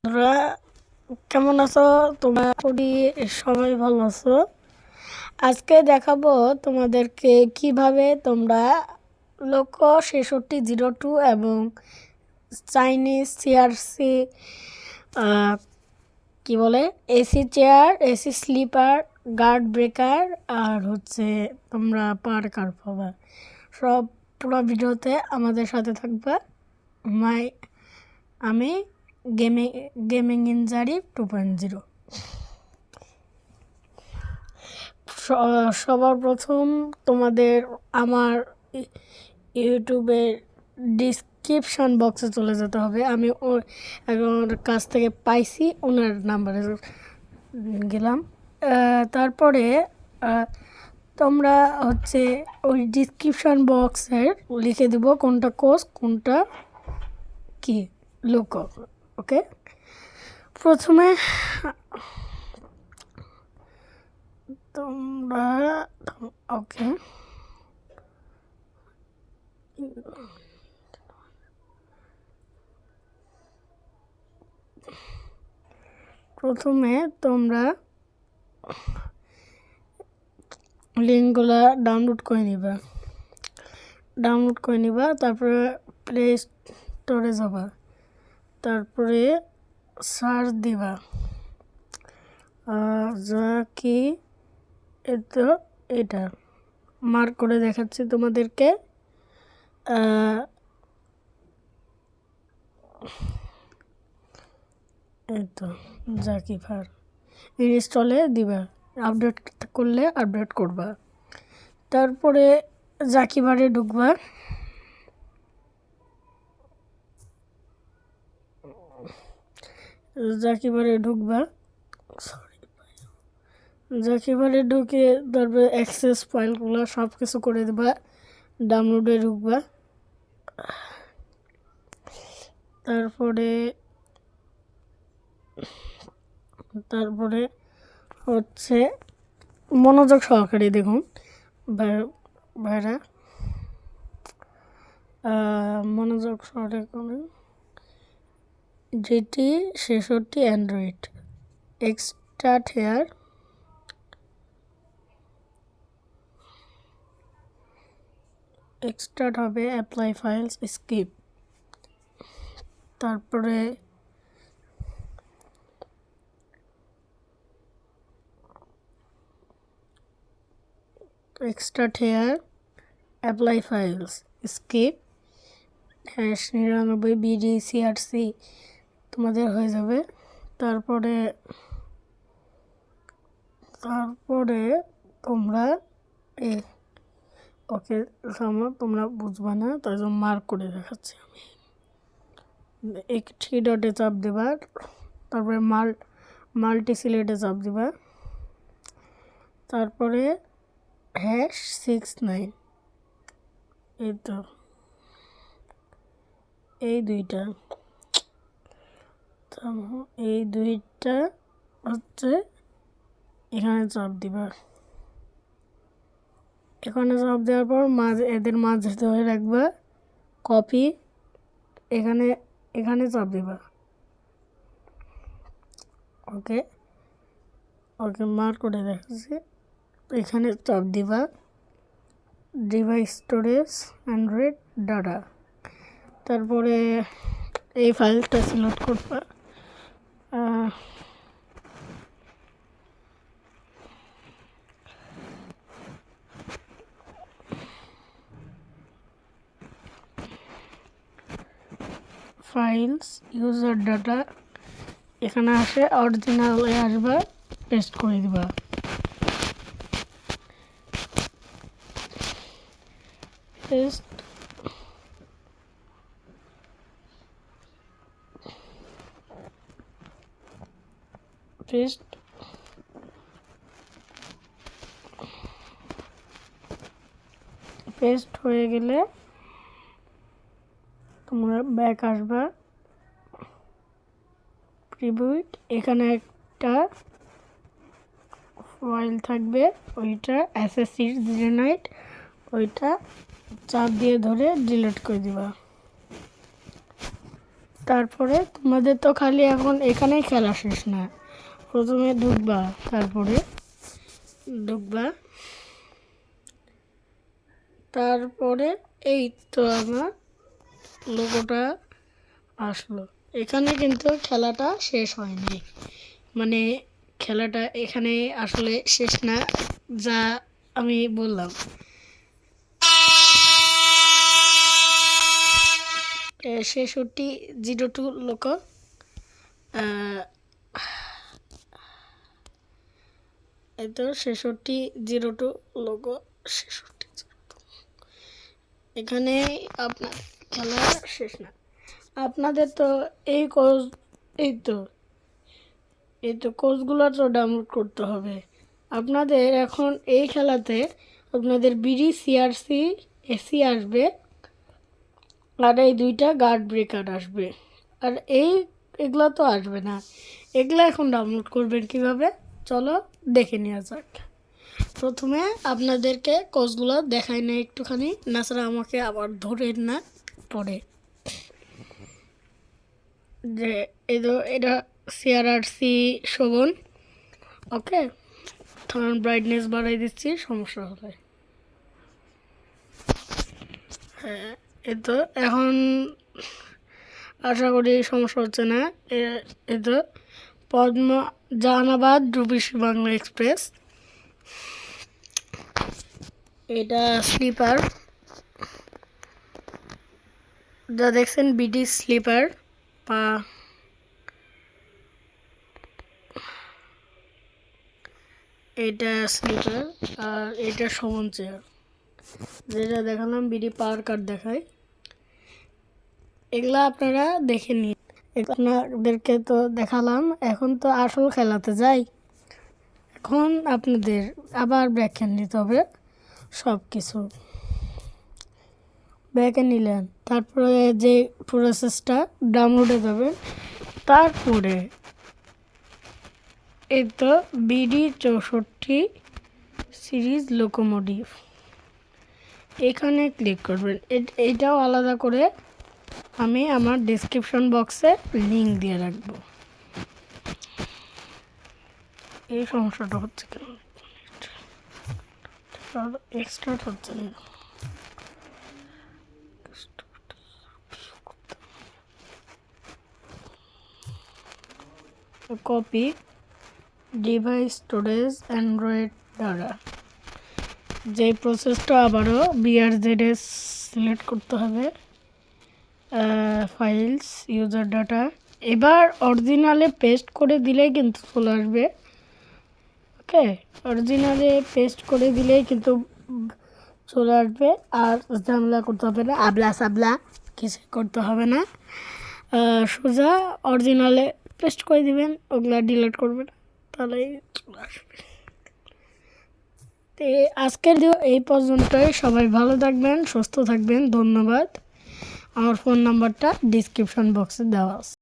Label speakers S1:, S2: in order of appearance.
S1: তোমরা কেমন আছো? তোমরা সবাই ভালো আছো? আজকে দেখাবো তোমাদেরকে কিভাবে তোমরা লোকো 6602 এবং চাইনিজ সিআরসি কি বলে AC chair, AC sleeper, guard breaker আর তোমরা পার কার পাবা। সব পুরো ভিডিওতে আমাদের সাথে থাকবা। আমি গেমিং ইনজারি 2.0। সবার প্রথম তোমাদের আমার ইউটিউবের ডিসক্রিপশন বক্সে চলে যেতে হবে। আমি ওর কাছ থেকে পাইছি, ওনার নাম্বারে গেলাম। তারপরে তোমরা ওই ডিসক্রিপশন বক্সের লিখে দিব কোনটা কোর্স কোনটা কি লোক। ওকে, প্রথমে তোমরা ওকে প্রথমে তোমরা লিঙ্কগুলো ডাউনলোড করে নিবা। তারপরে প্লে স্টোরে যাবা, তারপরে সার্চ দিবা যা কি এটা মার্ক করে দেখাচ্ছি তোমাদেরকে। এই তো জাকিফার ইনস্টলে দিবা, আপডেট করলে আপডেট করবা। তারপরে জাকিবারে ঢুকবা। জাকিবারে ঢুকে তারপরে অ্যাক্সেস ফাইলগুলো সব কিছু করে দেবা, ডাউনলোডে ঢুকবা। তারপরে মনোযোগ সহকারে দেখুন ভাইরা, মনোযোগ সহকারে। যেটি 66 অ্যান্ড্রয়েড এক্সট্রাট হেয়ার এক্সট্রাট হবে, অ্যাপ্লাই ফাইলস, স্কিপ। তারপরে extract here, apply files, skip, #99 BD CRC তোমাদের হয়ে যাবে। তারপরে তোমরা ওকে তোমরা বুঝবা না, তাই জন্য মার্ক করে দেখাচ্ছি আমি। 3 ডটে চাপ দেবা, তারপরে মাল্টি সিলেটে চাপ দিবা, তারপরে #69। এই তো এই দুইটা এখানে চাপ দিবা। এখানে চাপ দেওয়ার পর এদের মাঝে ধরে রাখবা, কপি, এখানে চাপ দিবা। ওকে মার্ক করে দেখাচ্ছি। এখানে চাপ দিবা, ডিভাইস স্টোরেজ অ্যান্ড্রয়েড ডাটা। তারপরে এই ফাইলটা সিলেক্ট করবা। ফাইলস, ইউজার ডাটা, এখানে আসে অরিজিনালে আসবা, পেস্ট করে দিবা। পেস্ট হয়ে গেলে তোমরা ব্যাক আসবা, প্রিভিউট, এখানে একটা ফাইল থাকবে, ওইটা SSC09, ওইটা চাপ দিয়ে ধরে ডিলিট করে দিবা। তারপরে তোমাদের তো খালি এখন এখানেই খেলা শেষ না, প্রথমে ঢুকবা, তারপরে এই তো আমার লোগোটা আসলো। এখানে কিন্তু খেলাটা শেষ হয়নি, মানে খেলাটা এখানে আসলে শেষ না, যা আমি বললাম। 6602 লোক, এই তো 6602 লোক, 6602। এখানে আপনার খেলা শেষ না। আপনাদের তো এই কোর্সগুলো তো ডাউনলোড করতে হবে। আপনাদের এখন এই খেলাতে আপনাদের বিডি সিআরসি এসি আসবে, আর এই 2টা গার্ড ব্রেকার আসবে, আর এগুলো তো আসবে না। এগুলো এখন ডাউনলোড করবেন কিভাবে, চলো দেখে নেওয়া যাক। প্রথমে আপনাদেরকে কোর্সগুলো দেখাই না একটুখানি, নাছাড়া আমাকে আবার ধরেন না পরে। যে এটা সিআরআরসি শোভন, ওকে। তখন ব্রাইটনেস বাড়াই দিচ্ছি, সমস্যা হবে। হ্যাঁ, এই তো এখন আশা করি সমস্যা হচ্ছে না। এই তো জাহানাবাদ রূপসী বাংলা এক্সপ্রেস, এটা স্লিপার, যা দেখছেন বিডি স্লিপার বা এটা স্লিপার, আর এটা শোভন চেয়ার, যেটা দেখালাম বিডি পাওয়ার কার্ড দেখায়। এগুলা আপনারা দেখে নিন, আপনাদেরকে তো দেখালাম। এখন তো আসল খেলাতে যাই। এখন আপনাদের আবার ব্যাখ্যা নিতে হবে সব কিছু। ব্যাকে নিলেন, তারপরে যে প্রসেসটা ডাউনলোডে যাবেন, তারপরে এই তো বিডি 64 সিরিজ লোকোমোটিভ, এখানে ক্লিক করবেন। এটাও আলাদা করে আমি আমার ডেসক্রিপশন বক্সে লিঙ্ক দিয়ে রাখবো। এই সমস্যাটা হচ্ছে কেন, এক্সট্রা হচ্ছে না। কপি ডিভাইস স্টোরেজ অ্যান্ড্রয়েড দ্বারা, যে প্রসেসটা আবারও BRZS সিলেক্ট করতে হবে। ফাইলস ইউজার ডাটা, এবার অরিজিনালে পেস্ট করে দিলেই কিন্তু চলে আসবে, ওকে। অরিজিনালে পেস্ট করে দিলেই কিন্তু চলে আসবে, আর ঝামেলা করতে হবে না, আবলা সাবলা কিছু করতে হবে না। সোজা অরিজিনালে পেস্ট করে দিবেন, ওগুলা ডিলিট করবেন, তাহলেই চলে আসবে। তো আজকের ভিডিও এই পর্যন্তই। সবাই ভালো থাকবেন, সুস্থ থাকবেন, ধন্যবাদ। আমার ফোন নাম্বারটা ডিসক্রিপশন বক্সে দেওয়া আছে।